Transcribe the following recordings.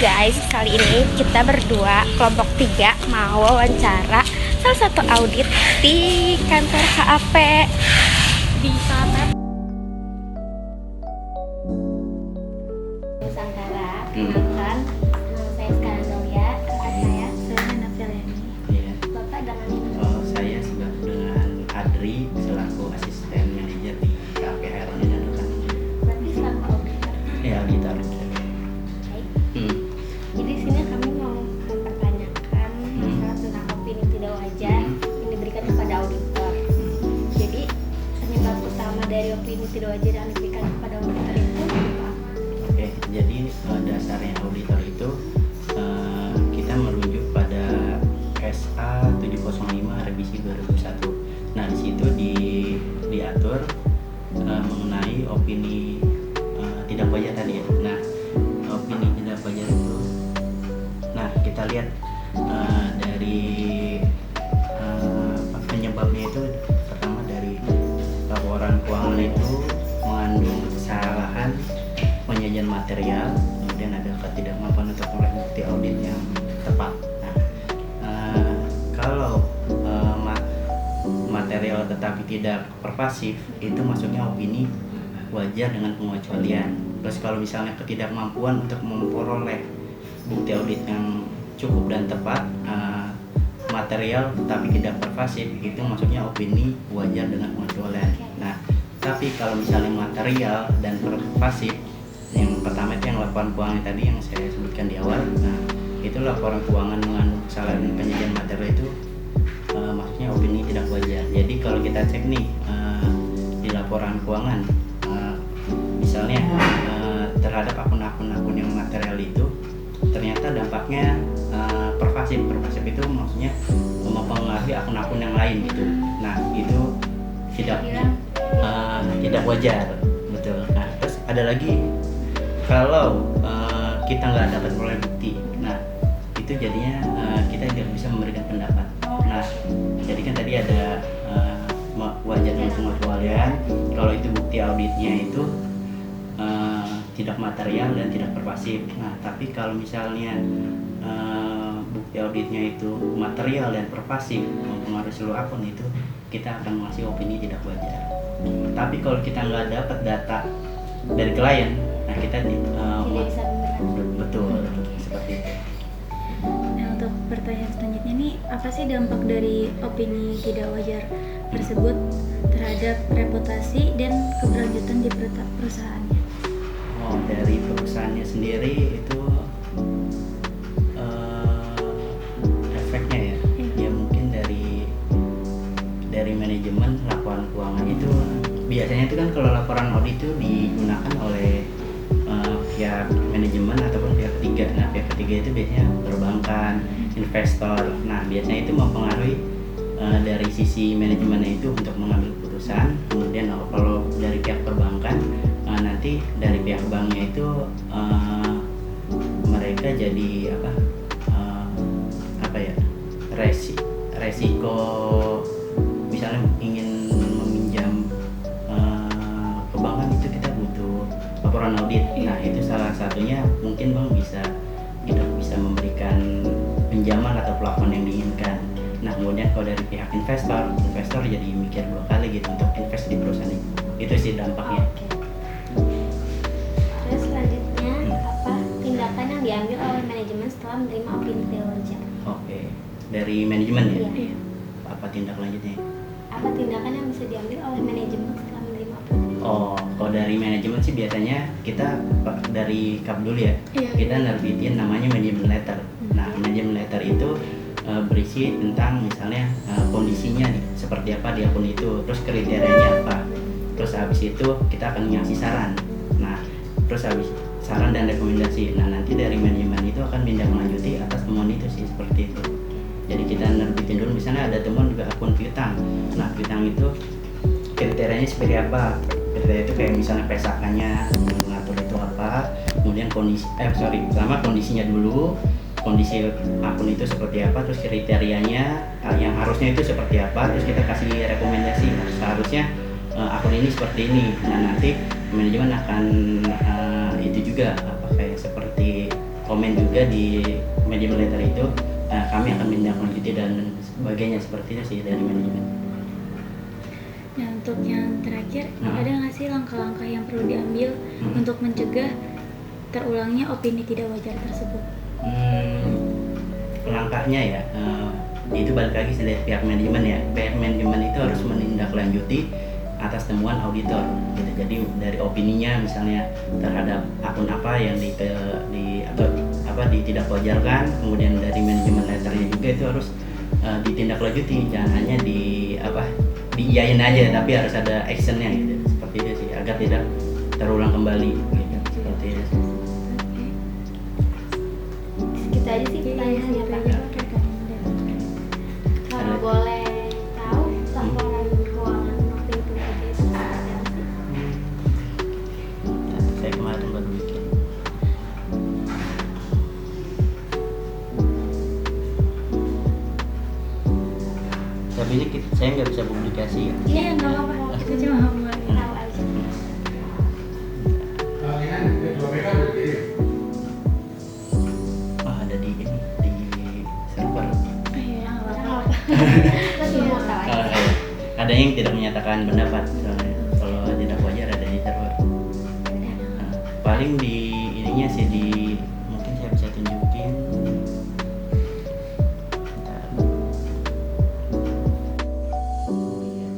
guys, kali ini kita berdua kelompok 3 mau wawancara salah satu audit di kantor KAP di Selatan Nusantara. Kenalkan, nama saya Sekarang Zolia, rekan saya Nafilyani. Iya. Bapak dengan Saya sudah dengan Adri selaku asisten manajer di KAP Heroni dan Rekan. berarti selaku auditor. Ya, auditor. Baik. Hmm. Jadi di sini kami mau mempertanyakan masalah tentang opini tidak wajar yang diberikan kepada auditor. Jadi penyebab utama dari opini tidak wajar yang diberikan kepada auditor itu apa? Oke, jadi dasarnya auditor itu kita merujuk pada SA 705 revisi 2001. Nah, di situ diatur mengenai opini tidak wajar tadi ya. Nah, opini tidak wajar itu, nah kita lihat dari penyebabnya itu pertama dari laporan keuangan itu mengandung kesalahan penyajian material, kemudian ada ketidakmampuan untuk memperoleh bukti audit yang tepat. Nah, kalau material tetapi tidak pervasif itu masuknya opini wajar dengan pengecualian. Terus kalau misalnya ketidakmampuan untuk memperoleh bukti audit yang cukup dan tepat, material tetapi tidak pervasif itu masuknya opini wajar dengan pengecualian. Nah, tapi kalau misalnya material dan pervasif, yang pertama itu yang laporan keuangan tadi yang saya sebutkan di awal. Nah, itu laporan keuangan mengandung kesalahan penyajian material itu maksudnya opini tidak wajar. Jadi kalau kita cek nih di laporan keuangan, misalnya terhadap akun-akun yang material itu ternyata dampaknya pervasif itu maksudnya mempengaruhi akun-akun yang lain gitu. Nah, itu tidak wajar, betul. Nah, terus ada lagi kalau kita nggak dapat peroleh bukti, nah itu jadinya kita tidak bisa memberikan pendapat. Nah, jadi kan tadi ada wajar dan pengecualian. Kalau itu bukti auditnya itu tidak material dan tidak pervasif. Nah, tapi kalau misalnya bukti auditnya itu material dan pervasif mempengaruhi seluruh akun, itu kita akan mengasih opini tidak wajar. Tapi kalau kita nggak dapat data dari klien, nah kita Tidak bisa memberikan. betul seperti itu. Nah, untuk pertanyaan selanjutnya nih, apa sih dampak dari opini tidak wajar tersebut terhadap reputasi dan keberlanjutan di perusahaannya? Oh, dari perusahaannya sendiri itu efeknya ya, ya mungkin dari manajemen laporan keuangan itu biasanya itu kan kalau laporan audit itu digunakan oleh pihak manajemen ataupun pihak ketiga. Nah, pihak ketiga itu biasanya perbankan, investor. Nah, biasanya itu mempengaruhi dari sisi manajemennya itu untuk mengambil keputusan. Kemudian kalau dari pihak perbankan, nanti dari pihak banknya itu mereka jadi resiko misalnya ingin meminjam ke bank kan itu kita butuh laporan audit. Nah, itu salah satunya mungkin bank tidak bisa memberikan pinjaman atau plafon yang diinginkan. Nah, kemudian kalau dari pihak investor jadi mikir 2 kali gitu untuk invest di perusahaan itu. Itu sih dampaknya. Terus selanjutnya apa tindakan yang diambil oleh manajemen setelah menerima opini tidak wajar? Oke, dari manajemen ya. Iya. Apa tindak lanjutnya? Apa tindakan yang bisa diambil oleh manajemen setelah menerima opini? Oh, kalau dari manajemen sih biasanya kita dari KAP dulu ya. Iya. Kita nerbitin namanya manajemen letter. Nah, manajemen letter itu berisi tentang misalnya kondisinya seperti apa di akun itu, terus kriterianya apa. Terus habis itu kita akan ngasih saran. Nah, terus habis saran dan rekomendasi. Nah, nanti dari manajemen itu akan menindaklanjuti atas temuan itu sih, seperti itu. Jadi kita nerbitin dulu, misalnya ada temuan juga akun piutang. Nah, piutang itu kriterianya seperti apa? Kriteria itu kayak misalnya pesakannya mengatur itu apa, kemudian pertama kondisinya dulu, kondisi akun itu seperti apa, terus kriterianya yang harusnya itu seperti apa, terus kita kasih rekomendasi. Nah, seharusnya akun ini seperti ini. Nah, nanti manajemen akan itu juga kayak seperti komen juga di manajemen letter itu, kami akan menindaklanjuti dan sebagainya, seperti itu sih dari manajemen. Nah, untuk yang terakhir, Hmm. ada nggak sih langkah-langkah yang perlu diambil untuk mencegah terulangnya opini tidak wajar tersebut? Langkahnya ya, itu balik lagi dari pihak manajemen ya. Pihak manajemen itu harus menindaklanjuti atas temuan auditor gitu. Jadi dari opininya misalnya terhadap akun apa yang tidak wajarkan, kemudian dari manajemen letternya juga itu harus ditindaklanjuti, jangan hanya diiyain aja, tapi harus ada actionnya gitu. Seperti itu sih, agar tidak terulang kembali gitu. Seperti itu sih. Segitu aja sih pertanyaannya Pak. Kalau boleh tahu laporan keuangan waktu itu seperti apa sih? Saya kemarin baru bikin. Tapi ini saya nggak bisa publikasi ya. Iya, nggak apa-apa. Kita cuma mau Tahu aja. Ada di ini, di server. Iya, nggak apa-apa. Kita cuma mau tahu aja. Ada yang tidak menyatakan pendapat, soalnya kalau tidak wajar ada di server. Nah, paling di ininya sih mungkin saya bisa tunjukin. Bentar. Iya,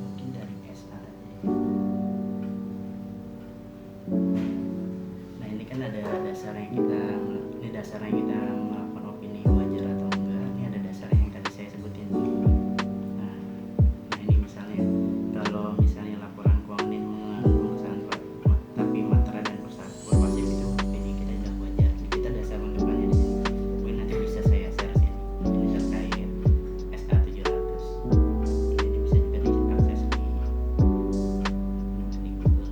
mungkin dari SA aja. Nah, ini kan ada dasarnya kita melakukan opini wajar atau enggak. Ini ada dasarnya yang tadi saya sebutin. Nah, ini misalnya kalau misalnya laporan keuangan ini mengandung tapi matra dan perpasif itu opini kita tidak wajar. Kita dasar lengkapannya di sini. Mungkin nanti bisa saya share sini. Ini terkait SK 700. Ini bisa juga diakses di Google.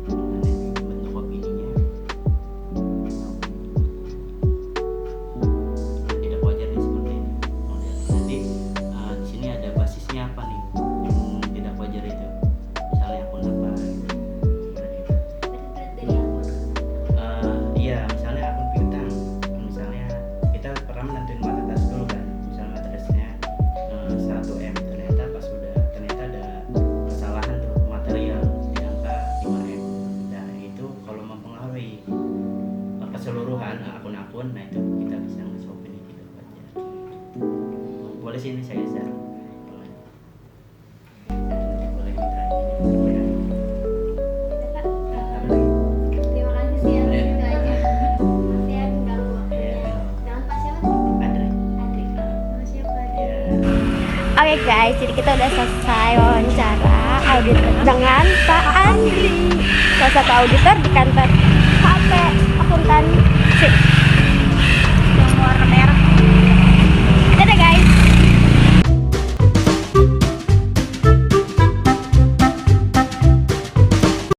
Dan ini bentuk opininya. Tidak wajar nih seperti ini model. Nanti di sini ada basisnya apa nih yang tidak wajar itu, misalnya akun apa gitu. Seperti itu. Dari akun. Iya, misalnya akun piutang, misalnya kita pernah menentuin batas dulu kan, misalnya batasnya 1M, ternyata ada kesalahan tuh material di angka 5M. Nah itu kalau mempengaruhi keseluruhan akun-akun, nah itu kita bisa ngasih opini tidak wajar. Boleh sih ini saya share. Boleh. Boleh mitra ini. Ya, Pak. Terima kasih sih atas itu aja. Maaf ya mengganggu waktunya. Jangan Pak siapa? Andre. Adri. Sama siapa? Ya. Oke guys, jadi kita udah selesai wawancara auditor dengan Pak Andri, salah satu auditor di kantor HP Akuntansi.